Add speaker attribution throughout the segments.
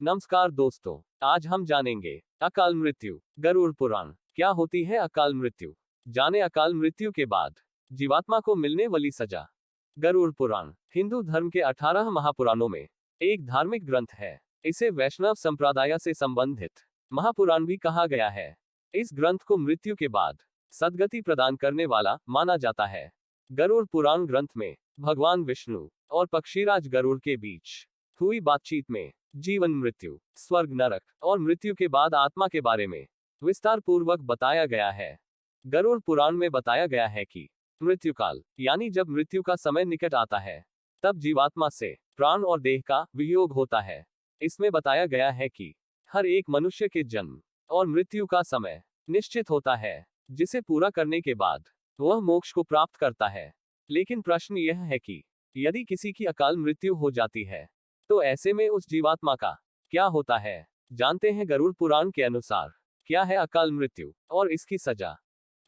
Speaker 1: नमस्कार दोस्तों, आज हम जानेंगे अकाल मृत्यु। गरुड़ पुराण। क्या होती है अकाल मृत्यु? जाने अकाल मृत्यु के बाद जीवात्मा को मिलने वाली सजा। गरुड़ पुराण हिंदू धर्म के 18 महापुराणों में एक धार्मिक ग्रंथ है। इसे वैष्णव संप्रदाय से संबंधित महापुराण भी कहा गया है। इस ग्रंथ को मृत्यु के बाद सद्गति प्रदान करने वाला माना जाता है। गरुड़ पुराण ग्रंथ में भगवान विष्णु और पक्षीराज गरुड़ के बीच हुई बातचीत में जीवन मृत्यु, स्वर्ग नरक और मृत्यु के बाद आत्मा के बारे में विस्तार पूर्वक बताया गया है। गरुड़ पुराण में बताया गया है कि मृत्यु काल यानी जब मृत्यु का समय निकट आता है, तब जीवात्मा से प्राण और देह का वियोग होता है। इसमें बताया गया है कि हर एक मनुष्य के जन्म और मृत्यु का समय निश्चित होता है, जिसे पूरा करने के बाद वह मोक्ष को प्राप्त करता है। लेकिन प्रश्न यह है कि यदि किसी की अकाल मृत्यु हो जाती है, तो ऐसे में उस जीवात्मा का क्या होता है? जानते हैं गरुड़ पुराण के अनुसार क्या है अकाल मृत्यु और इसकी सजा।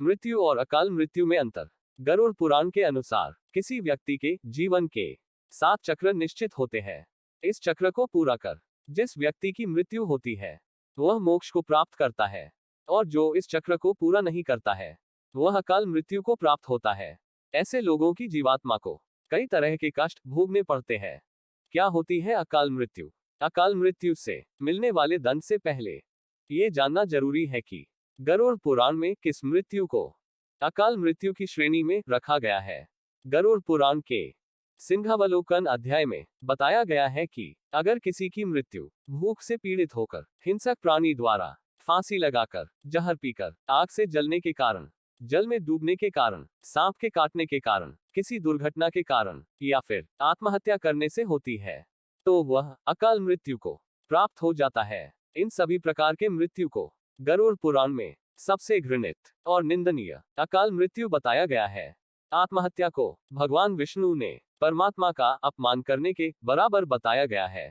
Speaker 1: मृत्यु और अकाल मृत्यु में अंतर। गरुड़ पुराण के अनुसार किसी व्यक्ति के जीवन के 7 चक्र निश्चित होते हैं। इस चक्र को पूरा कर जिस व्यक्ति की मृत्यु होती है, वह मोक्ष को प्राप्त करता है, और जो इस चक्र को पूरा नहीं करता है, वह अकाल मृत्यु को प्राप्त होता है। ऐसे लोगों की जीवात्मा को कई तरह के कष्ट भोगने पड़ते हैं। क्या होती है अकाल मृत्यु? अकाल मृत्यु से मिलने वाले दंड से पहले ये जानना जरूरी है कि गरुड़ पुराण में किस मृत्यु को अकाल मृत्यु की श्रेणी में रखा गया है। गरुड़ पुराण के सिंहावलोकन अध्याय में बताया गया है कि अगर किसी की मृत्यु भूख से पीड़ित होकर, हिंसक प्राणी द्वारा फांसी लगाकर, जहर पीकर, आग से जलने के कारण, जल में डूबने के कारण, सांप के काटने के कारण, किसी दुर्घटना के कारण या फिर आत्महत्या करने से होती है, तो वह अकाल मृत्यु को प्राप्त हो जाता है। इन सभी प्रकार के मृत्यु को गरुड़ पुराण में सबसे घृणित और निंदनीय अकाल मृत्यु बताया गया है। आत्महत्या को भगवान विष्णु ने परमात्मा का अपमान करने के बराबर बताया गया है।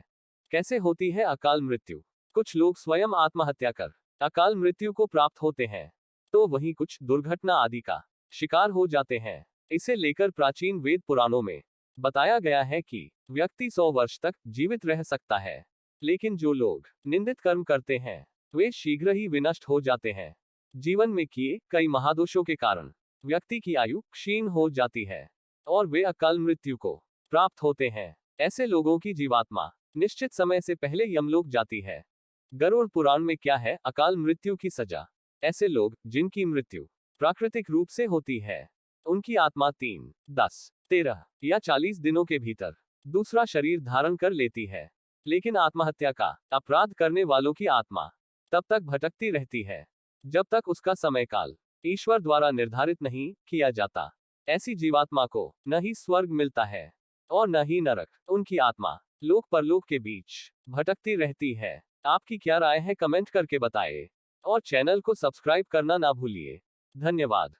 Speaker 1: कैसे होती है अकाल मृत्यु? कुछ लोग स्वयं आत्महत्या कर अकाल मृत्यु को प्राप्त होते हैं, तो वहीं कुछ दुर्घटना आदि का शिकार हो जाते हैं। इसे लेकर प्राचीन वेद पुराणों में बताया गया है कि व्यक्ति 100 वर्ष तक जीवित रह सकता है, लेकिन जो लोग निंदित कर्म करते हैं, वे शीघ्र ही विनष्ट हो जाते हैं। जीवन में किए कई महादोषों के कारण व्यक्ति की आयु क्षीण हो जाती है और वे अकाल मृत्यु को प्राप्त होते हैं। ऐसे लोगों की जीवात्मा निश्चित समय से पहले यमलोक जाती है। गरुड़ पुराण में क्या है अकाल मृत्यु की सजा? ऐसे लोग जिनकी मृत्यु प्राकृतिक रूप से होती है, उनकी आत्मा 3, 10, 13 या 40 दिनों के भीतर दूसरा शरीर धारण कर लेती है। लेकिन आत्महत्या का अपराध करने वालों की आत्मा तब तक भटकती रहती है, जब तक उसका समय काल ईश्वर द्वारा निर्धारित नहीं किया जाता। ऐसी जीवात्मा को न ही स्वर्ग मिलता है और न ही नरक। उनकी आत्मा लोक परलोक के बीच भटकती रहती है। आपकी क्या राय है? कमेंट करके बताएं और चैनल को सब्सक्राइब करना ना भूलिए। धन्यवाद।